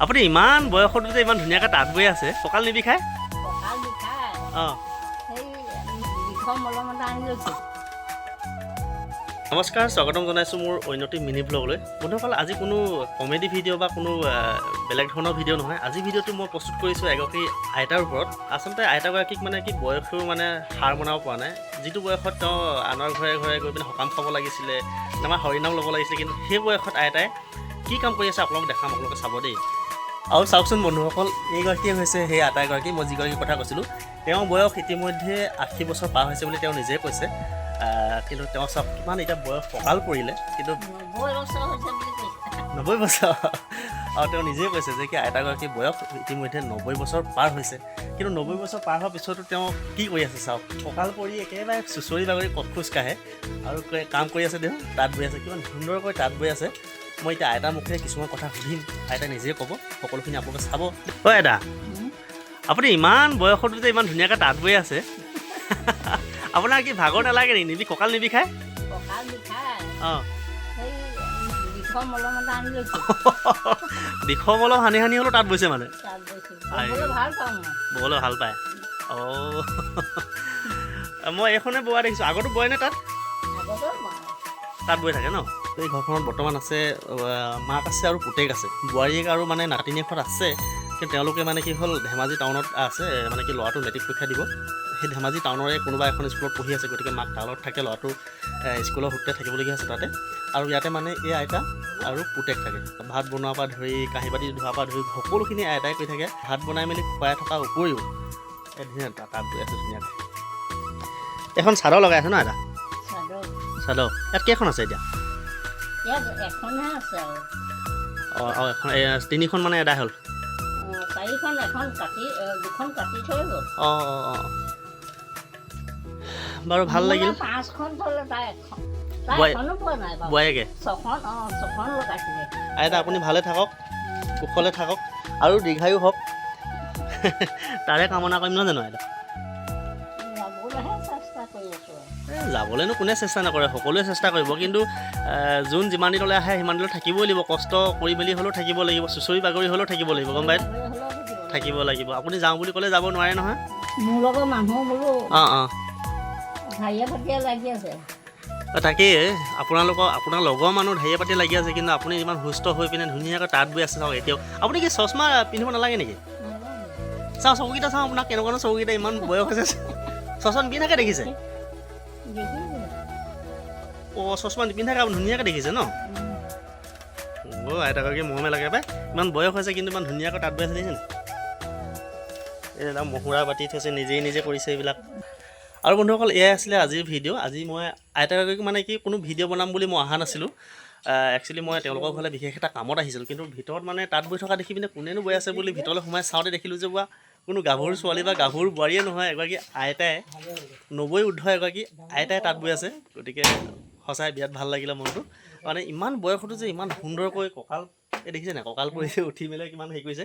আপুনি ইমান বয়সতো যে ইমান ধুনীয়াকৈ তাঁত বৈ আছে, কঁকাল নিবিষায়? কঁকাল বিষায়। অঁ সেই বিষৰ মলম এটা আনি লৈছোঁ। নমস্কাৰ, স্বাগতম জনাইছোঁ মোৰ অন্যটি মিনি ব্লগলৈ। বন্ধুসকল, আজি কোনো কমেডি ভিডিঅ' বা কোনো বেলেগ ধৰণৰ ভিডিঅ' নহয়। আজি ভিডিঅ'টো মই প্ৰস্তুত কৰিছোঁ এগৰাকী আইতাৰ ওপৰত। আচলতে আইতাগৰাকীক মানে কি বয়সেও মানে সাৰ বনাব পৰা নাই। যিটো বয়সত তেওঁ আনৰ ঘৰে ঘৰে গৈ পিনে সকাম খাব লাগিছিলে, আমাৰ হৰিনাম ল'ব লাগিছিলে, কিন্তু সেই বয়সত আইতাই কি কাম কৰি আছে আপোনালোক দেখাম, আপোনালোকে চাব দেই। আৰু চাওকচোন বন্ধুসকল, এইগৰাকীয়ে হৈছে সেই আইতাগৰাকী। মই যিগৰাকীৰ কথা কৈছিলোঁ, তেওঁৰ বয়স ইতিমধ্যে 80 বছৰ পাৰ হৈছে বুলি তেওঁ নিজেই কৈছে। কিন্তু তেওঁ চাওক কিমান এতিয়া বয়স কঁকাল পৰিলে, কিন্তু 90 বছৰ হৈছে বুলি কৈছে। 90 বছৰ। আৰু তেওঁ নিজেই কৈছে যে কি আইতাগৰাকীৰ বয়স ইতিমধ্যে 90 বছৰ পাৰ হৈছে। কিন্তু 90 বছৰ পাৰ হোৱাৰ পিছতো তেওঁ কি কৰি আছে চাওক, কঁকাল পৰি একেবাৰে চুঁচৰি বাগৰি খোজ কাঢ়ে আৰু কাম কৰি আছে। তেওঁ তাঁত বৈ আছে, কিমান সুন্দৰকৈ তাঁত বৈ আছে। মই এতিয়া আইতাৰ মুখেৰে কিছুমান কথা সুধিম, আইতাই নিজেই ক'ব। সকলোখিনি আপোনালোকে চাব। অ' আইতা, আপুনি ইমান বয়সতো যে ইমান ধুনীয়াকৈ তাঁত বৈ আছে, আপোনাৰ কি ভাগৰ নালাগে নেকি? কঁকাল নিবিষায়? কঁকাল বিষায়। অঁ সেই বিষৰ মলম এটা আনি লৈছোঁ। বিষৰ মলম সানি সানি হ'লেও তাঁত বৈছে মানে? তাত বৈছোঁ। ব'বলৈ ভাল পাওঁ মই। ব'বলৈ ভাল পায়? অঁ মই এইখনে বোৱা দেখিছোঁ। আগতো বয়নে তাত? আগতেও বওঁ। তাত বৈ থাকে ন? এই ঘৰখনত বৰ্তমান আছে মাক আছে আৰু পুতেক আছে। বোৱাৰীয়েক আৰু মানে নাতিনী এখন আছে, কিন্তু তেওঁলোকে মানে কি হ'ল ধেমাজি টাউনত আছে, মানে কি ল'ৰাটো মেট্ৰিক পৰীক্ষা দিব। সেই ধেমাজি টাউনৰে কোনোবা এখন স্কুলত পঢ়ি আছে, গতিকে মাক তালত থাকে, ল'ৰাটো স্কুলৰ সূত্ৰে থাকিবলগীয়া আছে তাতে। আৰু ইয়াতে মানে এই আইতা আৰু পুতেক থাকে। ভাত বনোৱাৰ পৰা ধৰি কাঁহী বাতি ধোৱাৰ পৰা ধৰি সকলোখিনি আইতাই কৰি থাকে। ভাত বনাই মেলি খুৱাই থকাৰ উপৰিও এই ধুনীয়া তাঁত বৈ আছে ধুনীয়াকৈ। এখন চাদৰ লগাই আছে ন আইতা? চাদৰ চাদৰ ইয়াত কেইখন আছে এতিয়া? ইয়াত এখনহে আছে আৰু। অঁ এখন তিনিখন মানে এদাই হ'ল? 4খন, এখন কাটি 2খন কাটি থৈ গ'ল। অঁ বাৰু ভাল লাগিল। 5খন থ'লে তাই এখন। তাই বোৱাৰী- এখনো পোৱা নাই বাৰু। বোৱাৰীয়েকে 6খন লগাইছিলে। আইতা আপুনি ভালে থাকক, কুশলে থাকক আৰু দীৰ্ঘায়ু হওক। তাৰে কামনা কৰিম নহয় জানো আইতা? যাবলৈহে চেষ্টা কৰি আছোঁ আৰু। যাবলৈনো কোনে চেষ্টা নকৰে, সকলোৱে চেষ্টা কৰিব। কিন্তু যোন যিমান দিনলৈ আহে সিমান দিনলৈ থাকিবই লাগিব। কষ্ট কৰি মেলি হ'লেও থাকিব লাগিব, চুঁচৰি বাগৰি হ'লেও থাকিব লাগিব, গম পাই? থাকিব লাগিব। আপুনি যাওঁ বুলি ক'লে যাব নোৱাৰে নহয়। মোৰ লগৰ মানুহ বোলো অঁ ভাইয়ে ভতিয়ে লাগি আছে। তাকেই আপোনাৰ লগৰ মানুহ ঢাৰিয়ে পাতি লাগি আছে, কিন্তু আপুনি ইমান সুস্থ হৈ পিনে ধুনীয়াকৈ তাঁত বৈ আছে চাওক। এতিয়াও আপুনি কি চশমা পিন্ধিব নালাগে নেকি? চাওঁ চকুকেইটা চাওঁ আপোনাক কেনেকুৱা চকুকেইটা, ইমান বয়স হৈছে। চশমা নিপিন্ধাকৈ দেখিছে? অঁ চশমা নিপিন্ধাকৈ আপুনি ধুনীয়াকৈ দেখিছে ন? অ' আইতাগৰাকী মৰমে লাগে পাই। ইমান বয়স হৈছে কিন্তু ইমান ধুনীয়াকৈ তাঁত বৈ আছে দেখিছেনে? এইবিলাক মহুৰা বাতি থৈছে, নিজে কৰিছে এইবিলাক। আৰু বন্ধুসকল, এয়াই আছিলে আজিৰ ভিডিঅ'। আজি মই আইতাগৰাকীক মানে কি কোনো ভিডিঅ' বনাম বুলি মই অহা নাছিলোঁ। একচুৱেলি মই তেওঁলোকৰ ঘৰলৈ বিশেষ এটা কামত আহিছিলোঁ, কিন্তু ভিতৰত মানে তাঁত বৈ থকা দেখি পিনে কোনেনো বৈ আছে বুলি ভিতৰলৈ সোমাই চাওঁতে দেখিলোঁ যে বোৱা কোনো গাভৰু ছোৱালী বা গাভৰু বোৱাৰীয়ে নহয়, এগৰাকী আইতাই, 90 ঊৰ্ধ এগৰাকী আইতাই তাঁত বৈ আছে। গতিকে সঁচাই বিৰাট ভাল লাগিলে মনটো। মানে ইমান বয়সতো যে ইমান সুন্দৰকৈ কঁকাল দেখিছে নাই, কঁকাল পৰি উঠি মেলি কিমান হেৰি কৰিছে,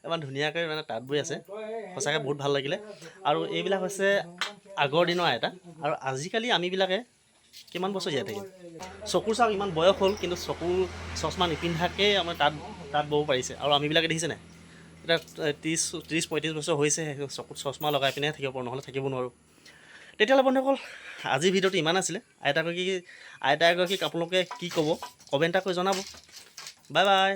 ইমান ধুনীয়াকৈ মানে তাঁত বৈ আছে। সঁচাকৈ বহুত ভাল লাগিলে। আৰু এইবিলাক হৈছে আগৰ দিনৰ আইতা, আৰু আজিকালি আমিবিলাকে কিমান বছৰ জীয়াই থাকিম? চকুৰ চাওক ইমান বয়স হ'ল, কিন্তু চকুৰ চশমা নিপিন্ধাকৈ আমাৰ তাঁত ব'ব পাৰিছে। আৰু আমিবিলাকে দেখিছে নাই, এতিয়া 30-35 বছৰ হৈছে, চকুত চশমা লগাই পিনে থাকিব পাৰোঁ, নহ'লে থাকিব নোৱাৰোঁ। তেতিয়াহ'লে বন্ধুসকল, আজিৰ ভিডিঅ'টো ইমান আছিলে। আইতাগৰাকীক আপোনালোকে কি ক'ব, কমেণ্ট এটা কৰি জনাব। Bye bye.